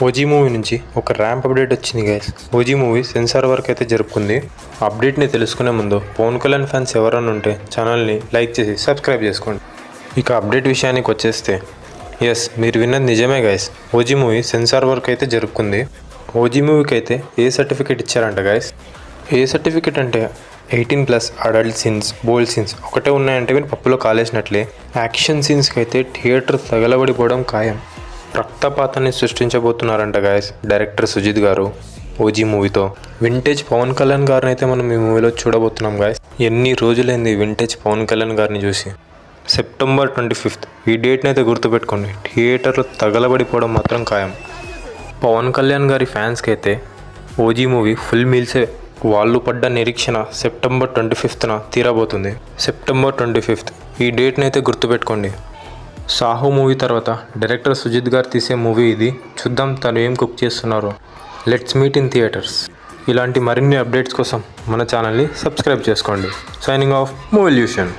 OG movie నుంచి ఒక ramp update వచ్చింది guys. OG movie censor work అయితే జరుపుకుంది. అప్డేట్ని తెలుసుకునే ముందు పవన్ కళ్యాణ్ ఫ్యాన్స్ ఎవరైనా ఉంటే ఛానల్ని లైక్ చేసి సబ్స్క్రైబ్ చేసుకోండి. ఇక అప్డేట్ విషయానికి వచ్చేస్తే ఎస్, మీరు విన్నది నిజమే guys. OG movie censor work అయితే జరుపుకుంది. ఓజీ మూవీకి అయితే ఏ సర్టిఫికేట్ ఇచ్చారంట గైస్. ఏ సర్టిఫికేట్ అంటే 18+ అడల్ట్ సీన్స్, బోల్డ్ సీన్స్ ఒకటే ఉన్నాయంటే మీరు పప్పులో కాలేసినట్లే. యాక్షన్ సీన్స్కి అయితే థియేటర్ తగలబడిపోవడం ఖాయం. రక్తపాతాన్ని సృష్టించబోతున్నారంట గాయస్ డైరెక్టర్ సుజిత్ గారు ఓజీ మూవీతో. వింటేజ్ పవన్ కళ్యాణ్ గారిని అయితే మనం ఈ మూవీలో చూడబోతున్నాం గాయస్. ఎన్ని రోజులైంది వింటేజ్ పవన్ కళ్యాణ్ గారిని చూసి. సెప్టెంబర్ 25 ఈ డేట్ని అయితే గుర్తుపెట్టుకోండి. థియేటర్లో తగలబడిపోవడం మాత్రం ఖాయం. పవన్ కళ్యాణ్ గారి ఫ్యాన్స్కి అయితే ఓజీ మూవీ ఫుల్ మీల్సే. వాళ్ళు పడ్డ నిరీక్షణ సెప్టెంబర్ 25న తీరబోతుంది. సెప్టెంబర్ 25 ఈ డేట్ని అయితే గుర్తుపెట్టుకోండి. సాహో మూవీ తర్వాత డైరెక్టర్ సుజిత్ గారు తీసే మూవీ ఇది. చూద్దాం తను ఏం కుక్ చేస్తున్నారో. Let's meet in theatres. ఇలాంటి మరిన్ని అప్డేట్స్ కోసం మన ఛానల్ని సబ్స్క్రైబ్ చేసుకోండి. Signing off మూవీల్యూషన్.